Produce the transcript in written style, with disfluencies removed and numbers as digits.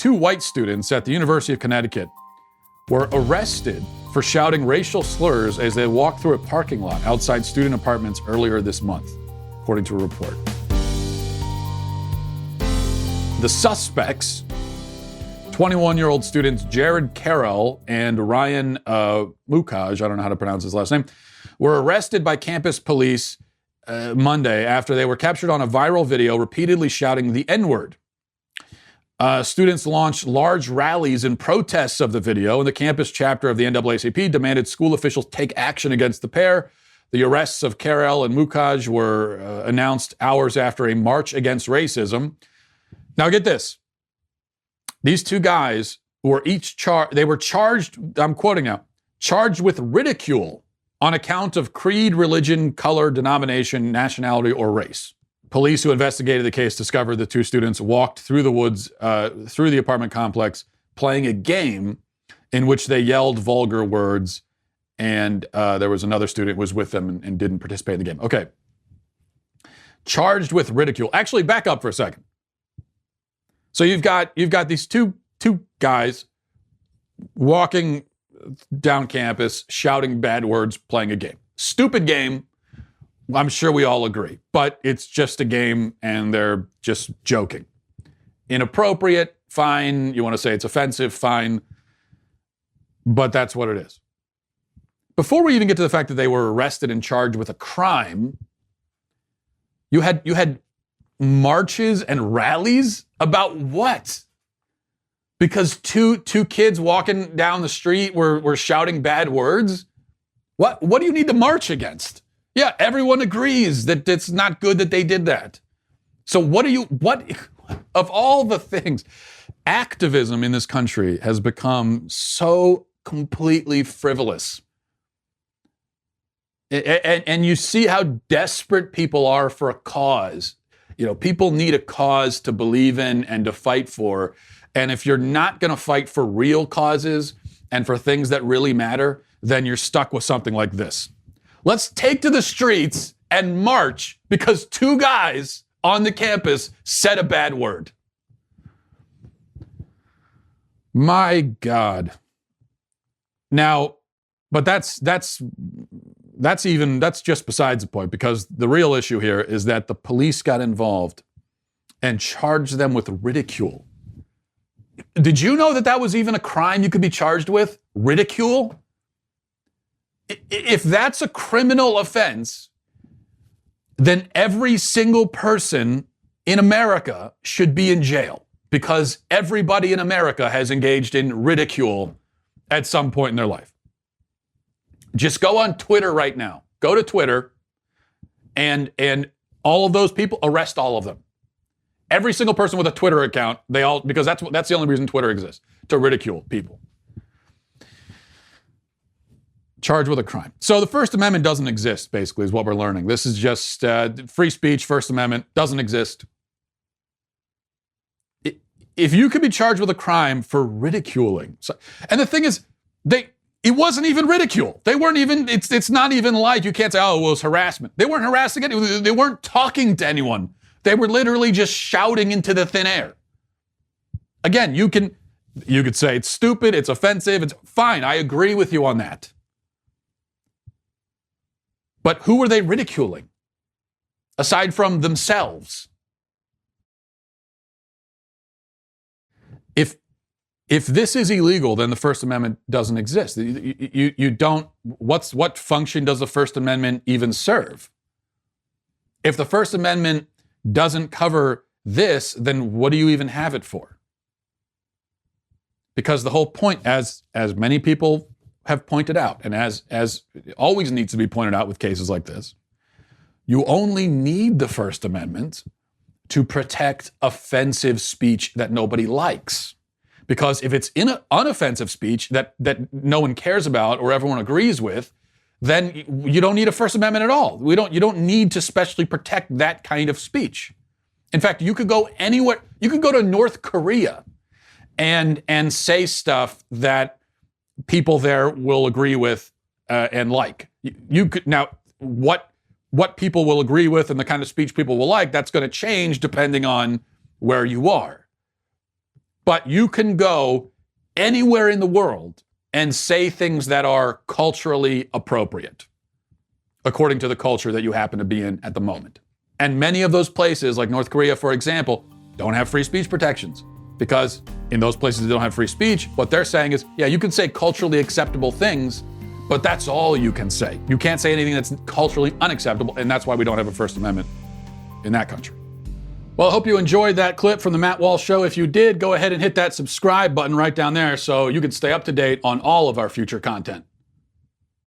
two white students at the University of Connecticut were arrested for shouting racial slurs as they walked through a parking lot outside student apartments earlier this month, according to a report. The suspects, 21-year-old students Jared Carroll and Ryan Mukaj, I don't know how to pronounce his last name, were arrested by campus police Monday after they were captured on a viral video repeatedly shouting the N-word. Students launched large rallies in protests of the video, and the campus chapter of the NAACP demanded school officials take action against the pair. The arrests of Carroll and Mukaj were announced hours after a march against racism. Now get this. These two guys were each charged, I'm quoting now, charged with ridicule on account of creed, religion, color, denomination, nationality, or race. Police who investigated the case discovered the two students walked through the woods, through the apartment complex, playing a game in which they yelled vulgar words, and there was another student who was with them and didn't participate in the game. Okay. Charged with ridicule. Actually, back up for a second. So you've got these two guys walking down campus, shouting bad words, playing a game. Stupid game. I'm sure we all agree, but it's just a game and they're just joking. Inappropriate, fine. You want to say it's offensive, fine. But that's what it is. Before we even get to the fact that they were arrested and charged with a crime, you had marches and rallies about what? Because two kids walking down the street were shouting bad words? What do you need to march against? Yeah, everyone agrees that it's not good that they did that. So what of all the things, activism in this country has become so completely frivolous. And you see how desperate people are for a cause. You know, people need a cause to believe in and to fight for. And if you're not going to fight for real causes and for things that really matter, then you're stuck with something like this. Let's take to the streets and march because two guys on the campus said a bad word. My God. Now, but that's just besides the point, because the real issue here is that the police got involved and charged them with ridicule. Did you know that was even a crime you could be charged with? Ridicule? If that's a criminal offense, then every single person in America should be in jail because everybody in America has engaged in ridicule at some point in their life. Just go on Twitter right now. Go to Twitter and all of those people, arrest all of them. Every single person with a Twitter account, because that's the only reason Twitter exists, to ridicule people. Charged with a crime. So the First Amendment doesn't exist, basically, is what we're learning. This is just free speech, First Amendment, doesn't exist. If you could be charged with a crime for ridiculing, and the thing is, it wasn't even ridicule. They weren't even, it's not even like, you can't say, oh, it was harassment. They weren't harassing anyone. They weren't talking to anyone. They were literally just shouting into the thin air. Again, you could say it's stupid, it's offensive, it's fine. I agree with you on that. But who were they ridiculing? Aside from themselves. If this is illegal, then the First Amendment doesn't exist. You don't, what function does the First Amendment even serve? If the First Amendment doesn't cover this, then what do you even have it for? Because the whole point, as many people have pointed out, and as always needs to be pointed out with cases like this, you only need the First Amendment to protect offensive speech that nobody likes. Because if it's unoffensive speech that no one cares about or everyone agrees with, then you don't need a First Amendment at all. You don't need to specially protect that kind of speech. In fact, you could go anywhere. You could go to North Korea and say stuff that people there will agree with and like. You could now what people will agree with and the kind of speech people will like, that's going to change depending on where you are. But you can go anywhere in the world and say things that are culturally appropriate, according to the culture that you happen to be in at the moment. And many of those places, like North Korea, for example, don't have free speech protections, because in those places that don't have free speech, what they're saying is, yeah, you can say culturally acceptable things, but that's all you can say. You can't say anything that's culturally unacceptable, and that's why we don't have a First Amendment in that country. Well, I hope you enjoyed that clip from the Matt Walsh Show. If you did, go ahead and hit that subscribe button right down there so you can stay up to date on all of our future content.